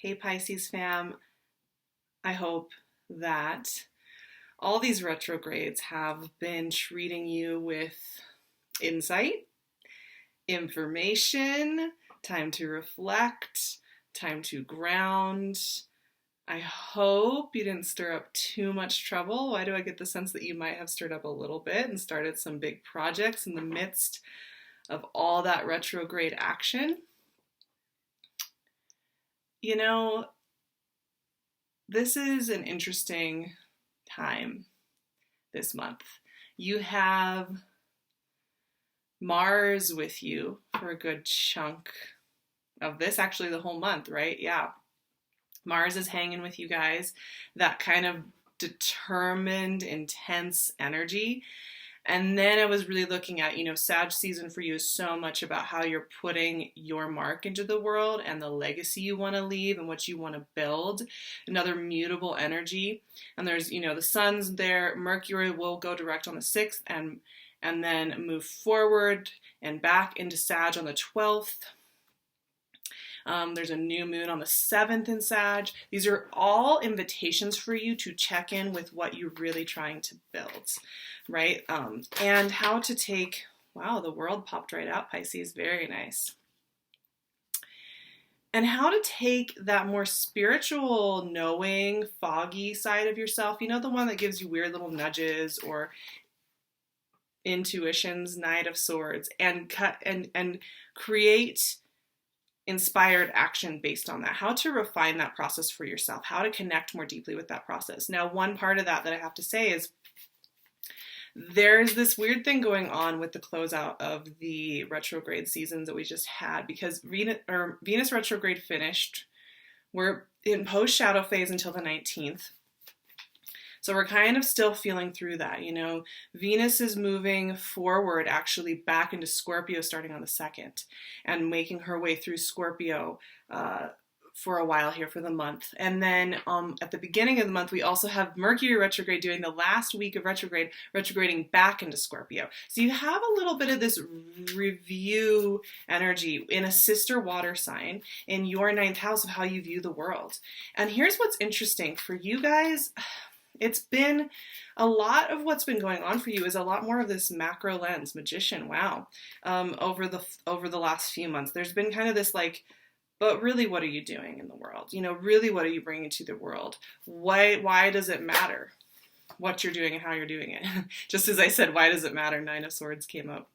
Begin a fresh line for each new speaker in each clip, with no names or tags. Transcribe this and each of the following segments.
Hey Pisces fam, I hope that all these retrogrades have been treating you with insight, information, time to reflect, time to ground. I hope you didn't stir up too much trouble. Why do I get the sense that you might have stirred up a little bit and started some big projects in the midst of all that retrograde action? You know, this is an interesting time this month. You have Mars with you for a good chunk of this, actually the whole month, right? Yeah. Mars is hanging with you guys, that kind of determined, intense energy. And then I was really looking at, Sag season for you is so much about how you're putting your mark into the world and the legacy you want to leave and what you want to build. Another mutable energy. And there's, the sun's there. Mercury will go direct on the 6th and then move forward and back into Sag on the 12th. There's a new moon on the 7th in Sag. These are all invitations for you to check in with what you're really trying to build, right? And how to take, wow, the world popped right out, Pisces, very nice. And how to take that more spiritual, knowing, foggy side of yourself, the one that gives you weird little nudges or intuitions, Knight of Swords, and cut and create inspired action based on that, how to refine that process for yourself, how to connect more deeply with that process. Now, one part of that I have to say is there's this weird thing going on with the closeout of the retrograde seasons that we just had, because Venus retrograde finished. We're in post shadow phase until the 19th. So we're kind of still feeling through that, Venus is moving forward, actually back into Scorpio starting on the 2nd and making her way through Scorpio for a while here for the month. And then at the beginning of the month, we also have Mercury retrograde doing the last week of retrograding back into Scorpio. So you have a little bit of this review energy in a sister water sign in your 9th house of how you view the world. And here's what's interesting for you guys. It's been a lot of what's been going on for you is a lot more of this macro lens, magician, wow, over the last few months. There's been kind of this but really, what are you doing in the world? Really, what are you bringing to the world? Why does it matter what you're doing and how you're doing it? Just as I said, why does it matter? 9 of Swords came up.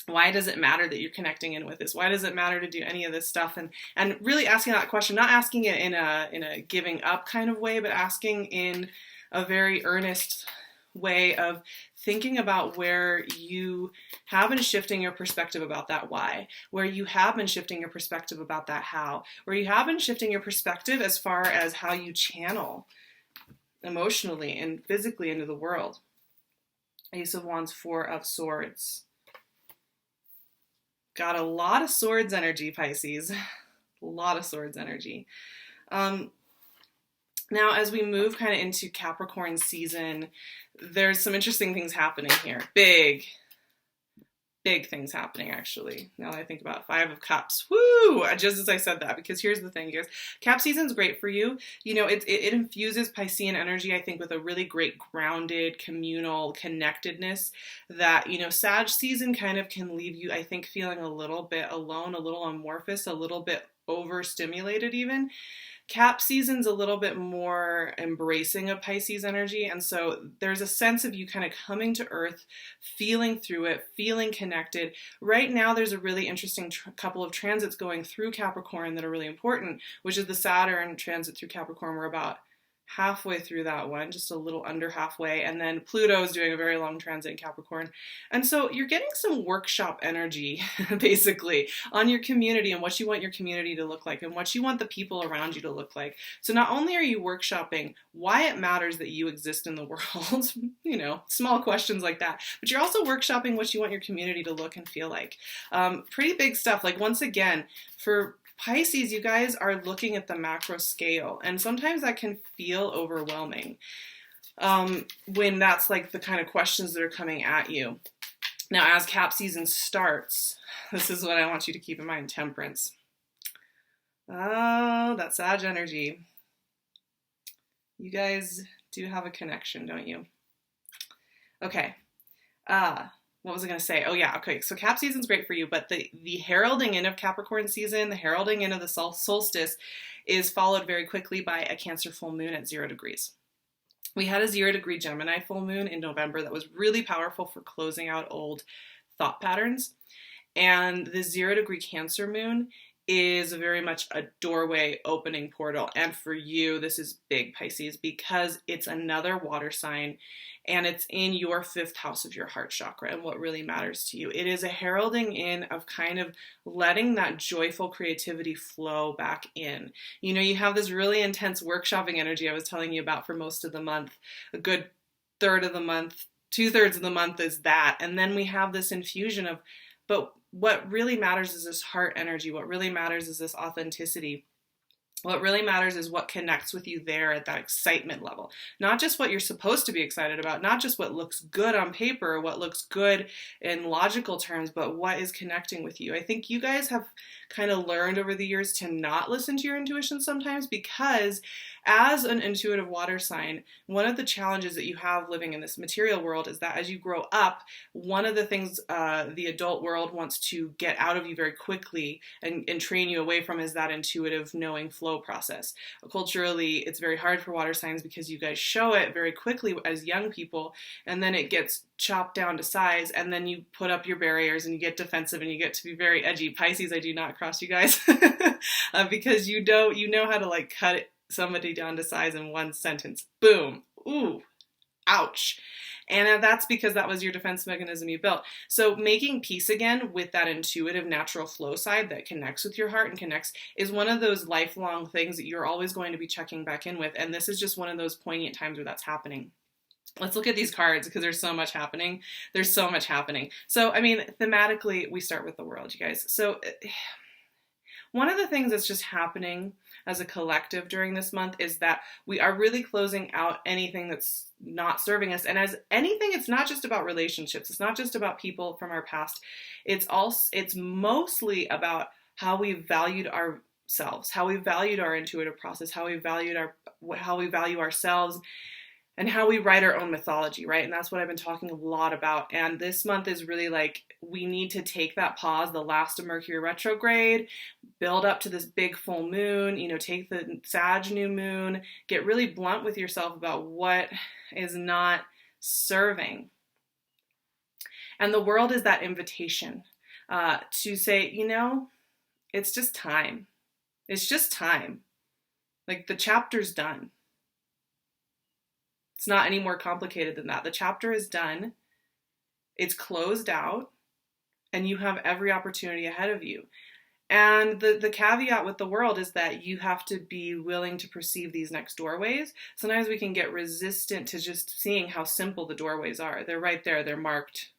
Why does it matter that you're connecting in with this? Why does it matter to do any of this stuff? And really asking that question, not asking it in a giving up kind of way, but asking in a very earnest way of thinking about where you have been shifting your perspective about that why, where you have been shifting your perspective about that how, where you have been shifting your perspective as far as how you channel emotionally and physically into the world. Ace of Wands, 4 of Swords. Got a lot of swords energy, Pisces. A lot of swords energy. Now, as we move kind of into Capricorn season, there's some interesting things happening here. Big things happening, actually. Now that I think about it, 5 of Cups. Woo! Just as I said that, because here's the thing, guys. Cap season's great for you. It infuses Piscean energy, I think, with a really great grounded, communal connectedness that, Sag season kind of can leave you, I think, feeling a little bit alone, a little amorphous, a little bit overstimulated even. Cap season's a little bit more embracing of Pisces energy, and so there's a sense of you kind of coming to earth, feeling through it, feeling connected. Right now there's a really interesting couple of transits going through Capricorn that are really important, which is the Saturn transit through Capricorn. We're about halfway through that one, just a little under halfway, and then Pluto is doing a very long transit in Capricorn. And so you're getting some workshop energy, basically, on your community and what you want your community to look like and what you want the people around you to look like. So not only are you workshopping why it matters that you exist in the world, small questions like that, but you're also workshopping what you want your community to look and feel like. Pretty big stuff. Once again, for Pisces, you guys are looking at the macro scale, and sometimes that can feel overwhelming when that's the kind of questions that are coming at you. Now, as Cap season starts, this is what I want you to keep in mind, Temperance. Oh, that Sag energy. You guys do have a connection, don't you? Okay. What was I going to say? Oh yeah, okay. So Cap season's great for you, but the heralding in of Capricorn season, the heralding in of the solstice is followed very quickly by a Cancer full moon at 0 degrees. We had a 0 degree Gemini full moon in November that was really powerful for closing out old thought patterns. And the 0 degree Cancer moon is very much a doorway opening portal. And for you, this is big, Pisces, because it's another water sign and it's in your 5th house of your heart chakra and what really matters to you. It is a heralding in of kind of letting that joyful creativity flow back in. You know, you have this really intense workshopping energy I was telling you about for most of the month. A good third of the month, 2/3 of the month is that. And then we have this infusion of, but what really matters is this heart energy. What really matters is this authenticity. What really matters is what connects with you there at that excitement level. Not just what you're supposed to be excited about, not just what looks good on paper or what looks good in logical terms, but what is connecting with you. I think you guys have kind of learned over the years to not listen to your intuition sometimes, because as an intuitive water sign, one of the challenges that you have living in this material world is that as you grow up, one of the things the adult world wants to get out of you very quickly and train you away from is that intuitive knowing flow process. Culturally, it's very hard for water signs because you guys show it very quickly as young people, and then it gets chopped down to size, and then you put up your barriers and you get defensive and you get to be very edgy. Pisces, I do not cross you guys because you know how to like cut somebody down to size in one sentence. Boom. Ooh. Ouch. And that's because that was your defense mechanism you built. So making peace again with that intuitive natural flow side that connects with your heart and connects is one of those lifelong things that you're always going to be checking back in with. And this is just one of those poignant times where that's happening. Let's look at these cards because there's so much happening. There's so much happening. So, I mean, thematically, we start with the world, you guys. So one of the things that's just happening as a collective during this month is that we are really closing out anything that's not serving us. And as anything, it's not just about relationships. It's not just about people from our past. It's mostly about how we valued ourselves, how we valued our intuitive process, how we value ourselves, and how we write our own mythology, right? And that's what I've been talking a lot about. And this month is really like, we need to take that pause, the last of Mercury retrograde, build up to this big full moon, take the Sag new moon, get really blunt with yourself about what is not serving. And the world is that invitation to say, it's just time. It's just time. Like the chapter's done. It's not any more complicated than that. The chapter is done. It's closed out, and you have every opportunity ahead of you. And the caveat with the world is that you have to be willing to perceive these next doorways. Sometimes we can get resistant to just seeing how simple the doorways are. They're right there. They're marked.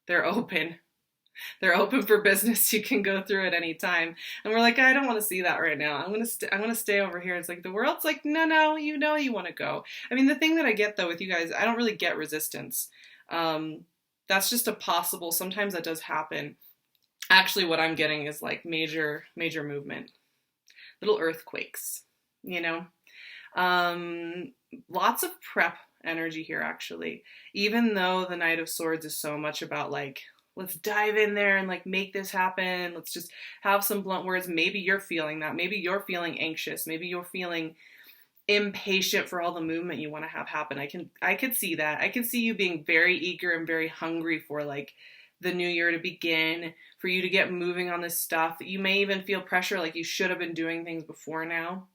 They're open. They're open for business. You can go through at any time. And we're like, I don't want to see that right now. I'm going to stay over here. It's like the world's like, no, you want to go. I mean, the thing that I get though with you guys, I don't really get resistance. That's just a possible, sometimes that does happen. Actually, what I'm getting is like major movement, little earthquakes, lots of prep energy here, actually, even though the Knight of Swords is so much about like, let's dive in there and like make this happen. Let's just have some blunt words. Maybe you're feeling that. Maybe you're feeling anxious. Maybe you're feeling impatient for all the movement you want to have happen. I could see that. I could see you being very eager and very hungry for like the new year to begin, for you to get moving on this stuff. You may even feel pressure like you should have been doing things before now.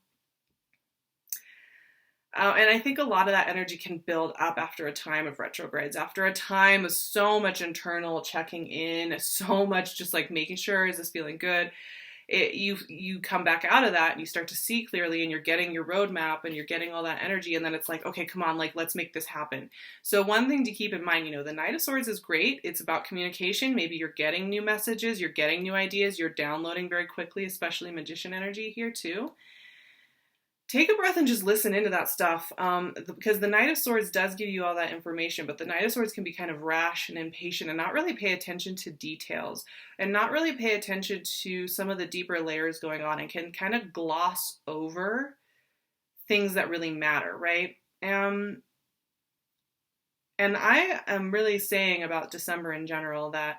And I think a lot of that energy can build up after a time of retrogrades, after a time of so much internal checking in, so much just like making sure, is this feeling good? You come back out of that and you start to see clearly, and you're getting your roadmap and you're getting all that energy, and then it's like, okay, come on, like let's make this happen. So one thing to keep in mind, the Knight of Swords is great. It's about communication. Maybe you're getting new messages, you're getting new ideas, you're downloading very quickly, especially Magician energy here too. take a breath and just listen into that stuff, because the Knight of Swords does give you all that information, but the Knight of Swords can be kind of rash and impatient and not really pay attention to details and not really pay attention to some of the deeper layers going on, and can kind of gloss over things that really matter, right? And I am really saying about December in general that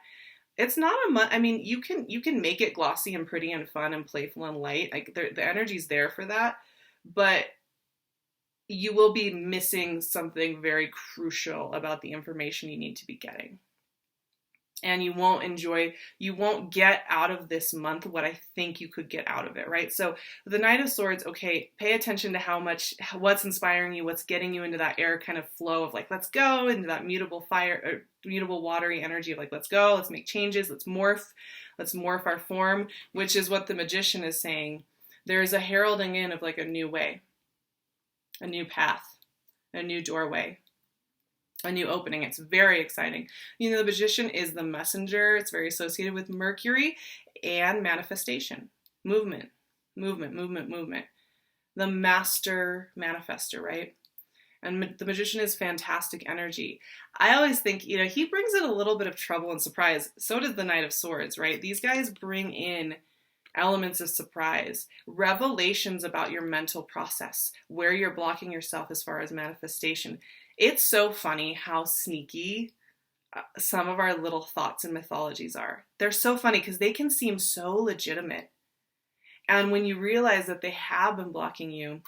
it's not a month. I mean, you can make it glossy and pretty and fun and playful and light. Like the energy's there for that, but you will be missing something very crucial about the information you need to be getting. And you won't get out of this month what I think you could get out of it, right? So the Knight of Swords, okay, pay attention to what's inspiring you, what's getting you into that air kind of flow of like, let's go, into that mutable fire, or mutable watery energy of like, let's go, let's make changes, let's morph our form, which is what the Magician is saying. There is a heralding in of like a new way, a new path, a new doorway, a new opening. It's very exciting. You know, the Magician is the messenger. It's very associated with Mercury and manifestation, movement. The master manifester, right? And the Magician is fantastic energy. I always think, you know, he brings in a little bit of trouble and surprise. So does the Knight of Swords, right? These guys bring in elements of surprise, revelations about your mental process, where you're blocking yourself as far as manifestation. It's so funny how sneaky some of our little thoughts and mythologies are. They're so funny because they can seem so legitimate. And when you realize that they have been blocking you,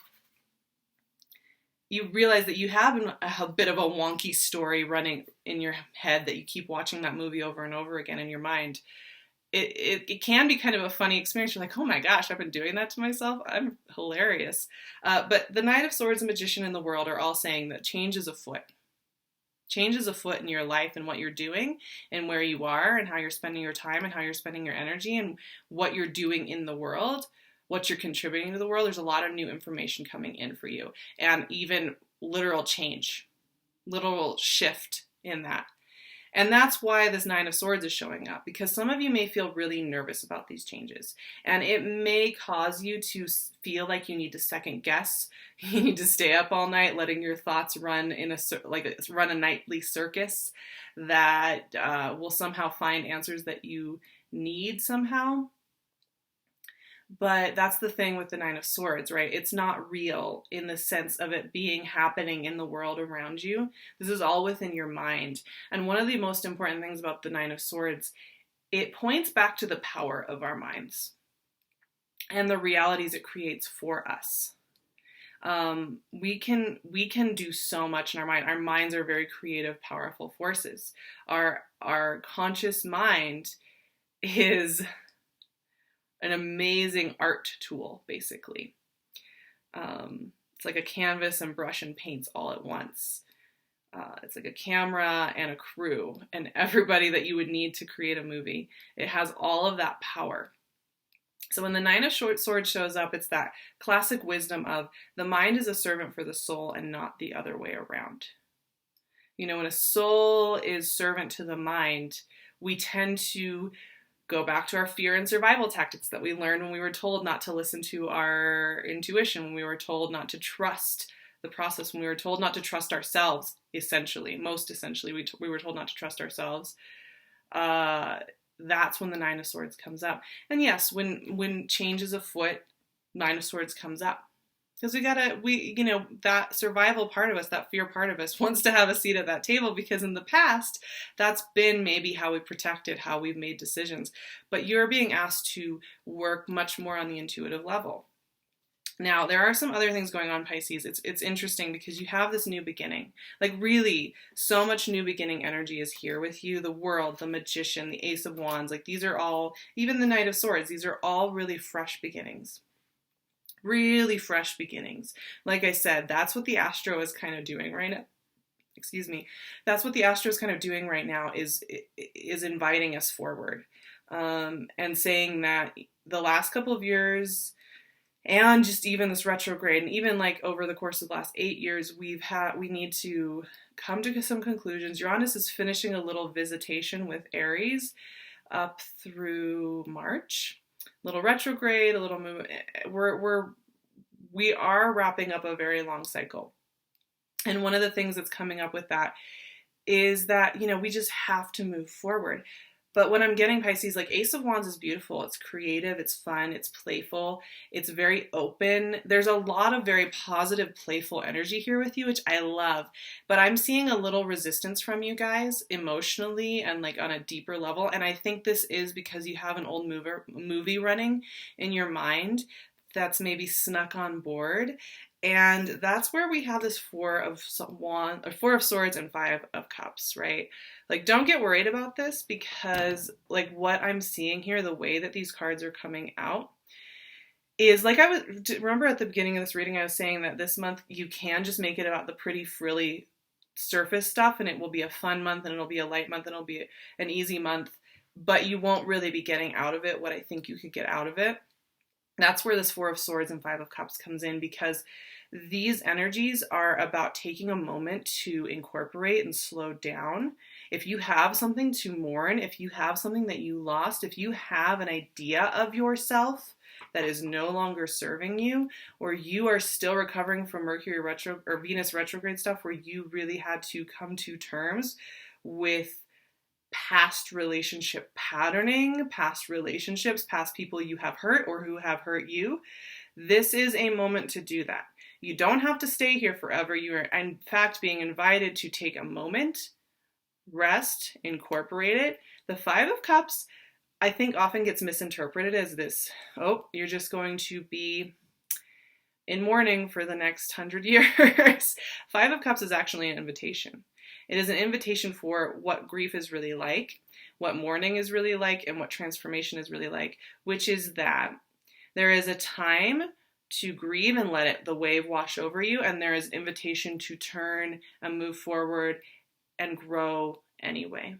you realize that you have a bit of a wonky story running in your head that you keep watching that movie over and over again in your mind. It can be kind of a funny experience. You're like, oh my gosh, I've been doing that to myself. I'm hilarious. But the Knight of Swords and Magician in the world are all saying that change is afoot. Change is afoot in your life and what you're doing and where you are and how you're spending your time and how you're spending your energy and what you're doing in the world, what you're contributing to the world. There's a lot of new information coming in for you, and even literal change, literal shift in that. And that's why this Nine of Swords is showing up, because some of you may feel really nervous about these changes, and it may cause you to feel like you need to second guess. You need to stay up all night, letting your thoughts run run a nightly circus that will somehow find answers that you need somehow. But that's the thing with the Nine of Swords, right? It's not real in the sense of it being happening in the world around you. This is all within your mind. And one of the most important things about the Nine of Swords, it points back to the power of our minds and the realities it creates for us. We can do so much in our mind. Our minds are very creative, powerful forces. Our conscious mind is an amazing art tool, basically. It's like a canvas and brush and paints all at once. It's like a camera and a crew and everybody that you would need to create a movie. It has all of that power. So when the Nine of Swords shows up, it's that classic wisdom of the mind is a servant for the soul and not the other way around. You know, when a soul is servant to the mind, we tend to go back to our fear and survival tactics that we learned when we were told not to listen to our intuition, when we were told not to trust the process, when we were told not to trust ourselves, most essentially, we were told not to trust ourselves. That's when the Nine of Swords comes up. And yes, when change is afoot, Nine of Swords comes up. Because that survival part of us, that fear part of us wants to have a seat at that table, because in the past, that's been maybe how we protected, how we've made decisions. But you're being asked to work much more on the intuitive level. Now, there are some other things going on, Pisces. It's interesting because you have this new beginning. Like really, so much new beginning energy is here with you. The World, the Magician, the Ace of Wands, like these are all, even the Knight of Swords, these are all really fresh beginnings. Really fresh beginnings. Like I said, that's what the astro is kind of doing right now. Excuse me. That's what the astro is kind of doing right now, is inviting us forward, and saying that the last couple of years, and just even this retrograde, and even like over the course of the last 8 years, we need to come to some conclusions. Uranus is finishing a little visitation with Aries up through March. Little retrograde, a little movement. We're we are wrapping up a very long cycle. And one of the things that's coming up with that is that, we just have to move forward. But when I'm getting Pisces, like Ace of Wands is beautiful. It's creative, it's fun, it's playful, it's very open. There's a lot of very positive, playful energy here with you, which I love. But I'm seeing a little resistance from you guys emotionally and like on a deeper level. And I think this is because you have an old movie running in your mind that's maybe snuck on board. And that's where we have this Four of Swords and Five of Cups, right? Like, don't get worried about this, because like what I'm seeing here, the way that these cards are coming out is like, remember at the beginning of this reading, I was saying that this month you can just make it about the pretty frilly surface stuff, and it will be a fun month, and it'll be a light month, and it'll be an easy month, but you won't really be getting out of it what I think you could get out of it. That's where this Four of Swords and Five of Cups comes in, because these energies are about taking a moment to incorporate and slow down. If you have something to mourn, if you have something that you lost, if you have an idea of yourself that is no longer serving you, or you are still recovering from Mercury retro or Venus retrograde stuff where you really had to come to terms with past relationship patterning, past relationships, past people you have hurt or who have hurt you, this is a moment to do that. You don't have to stay here forever. You are, in fact, being invited to take a moment, rest, incorporate it. The Five of Cups, I think, often gets misinterpreted as this, you're just going to be in mourning for the next 100 years. Five of Cups is actually an invitation. It is an invitation for what grief is really like, what mourning is really like, and what transformation is really like, which is that there is a time to grieve and let the wave wash over you, and there is invitation to turn and move forward and grow anyway.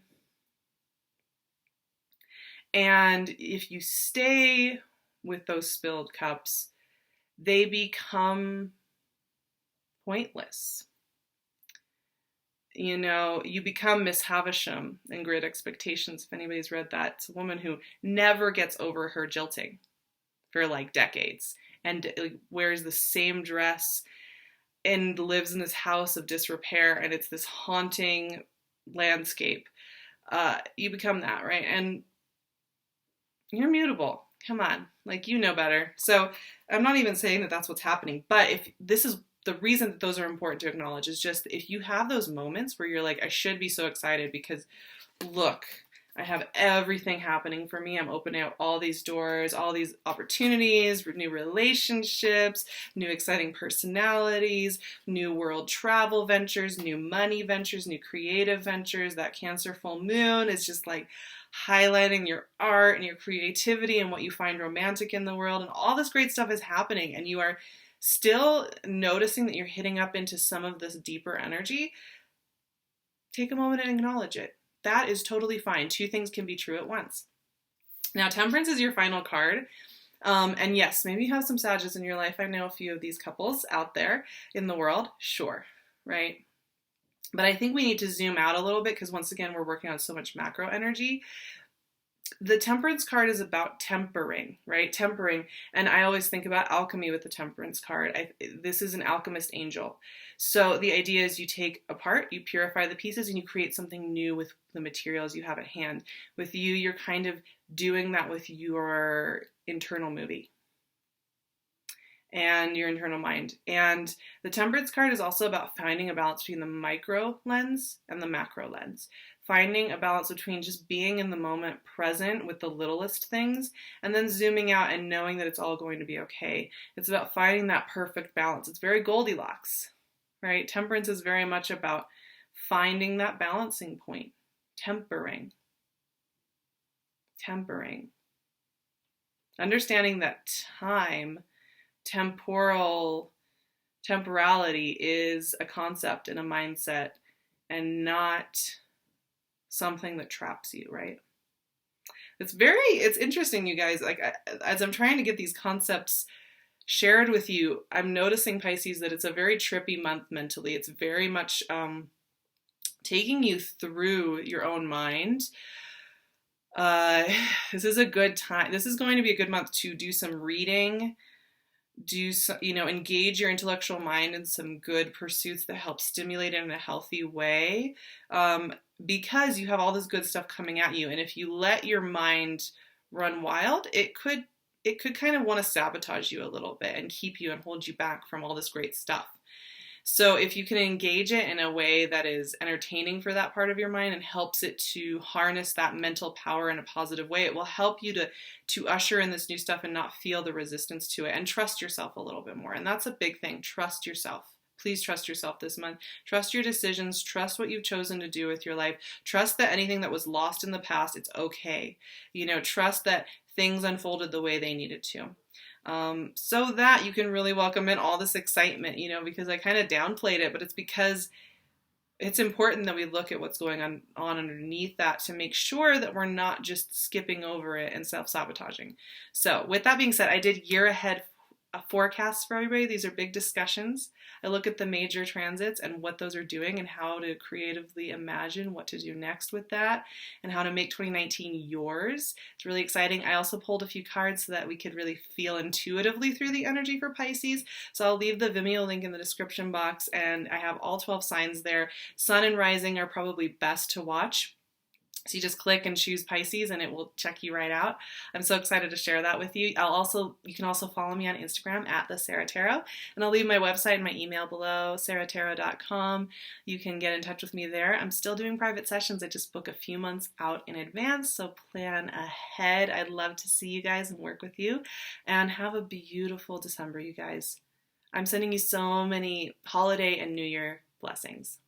And if you stay with those spilled cups, they become pointless. You become Miss Havisham in Great Expectations, if anybody's read that. It's a woman who never gets over her jilting for like decades, and wears the same dress and lives in this house of disrepair, and it's this haunting landscape. You become that, right? And you're mutable. Come on, like, you know better. So I'm not even saying that that's what's happening, but if this is the reason that those are important to acknowledge, is just if you have those moments where you're like, I should be so excited because look, I have everything happening for me. I'm opening up all these doors, all these opportunities, new relationships, new exciting personalities, new world travel ventures, new money ventures, new creative ventures. That Cancer full moon is just like highlighting your art and your creativity and what you find romantic in the world. And all this great stuff is happening, and you are still noticing that you're hitting up into some of this deeper energy. Take a moment and acknowledge it. That is totally fine. Two things can be true at once. Now, Temperance is your final card. And yes, maybe you have some Sages in your life. I know a few of these couples out there in the world. Sure, right? But I think we need to zoom out a little bit, because once again, we're working on so much macro energy. The Temperance card is about tempering, right? Tempering. And I always think about alchemy with the Temperance card. This is an alchemist angel. So the idea is you take apart, you purify the pieces, and you create something new with the materials you have at hand. With you, you're kind of doing that with your internal movie and your internal mind. And the Temperance card is also about finding a balance between the micro lens and the macro lens. Finding a balance between just being in the moment, present with the littlest things, and then zooming out and knowing that it's all going to be okay. It's about finding that perfect balance. It's very Goldilocks, right? Temperance is very much about finding that balancing point. Tempering. Understanding that time, temporality is a concept and a mindset, and not something that traps you, right? It's interesting, you guys. Like, as I'm trying to get these concepts shared with you, I'm noticing, Pisces, that it's a very trippy month mentally. It's very much taking you through your own mind. This is a good time. This is going to be a good month to do some reading, engage your intellectual mind in some good pursuits that help stimulate it in a healthy way, because you have all this good stuff coming at you. And if you let your mind run wild, it could kind of want to sabotage you a little bit and keep you and hold you back from all this great stuff. So if you can engage it in a way that is entertaining for that part of your mind and helps it to harness that mental power in a positive way, it will help you to usher in this new stuff and not feel the resistance to it, and trust yourself a little bit more. And that's a big thing. Trust yourself. Please trust yourself this month. Trust your decisions. Trust what you've chosen to do with your life. Trust that anything that was lost in the past, it's okay. Trust that things unfolded the way they needed to. So that you can really welcome in all this excitement, because I kind of downplayed it, but it's because it's important that we look at what's going on underneath that to make sure that we're not just skipping over it and self-sabotaging. So with that being said, I did year ahead forecasts for everybody. These are big discussions. I look at the major transits and what those are doing and how to creatively imagine what to do next with that and how to make 2019 yours. It's really exciting. I also pulled a few cards so that we could really feel intuitively through the energy for Pisces. So I'll leave the Vimeo link in the description box, and I have all 12 signs there. Sun and rising are probably best to watch. So you just click and choose Pisces and it will check you right out. I'm so excited to share that with you. You can also follow me on Instagram at the SARAHTAROT, and I'll leave my website and my email below, saratarot.com. You can get in touch with me there. I'm still doing private sessions. I just book a few months out in advance, so plan ahead. I'd love to see you guys and work with you, and have a beautiful December, you guys. I'm sending you so many holiday and New Year blessings.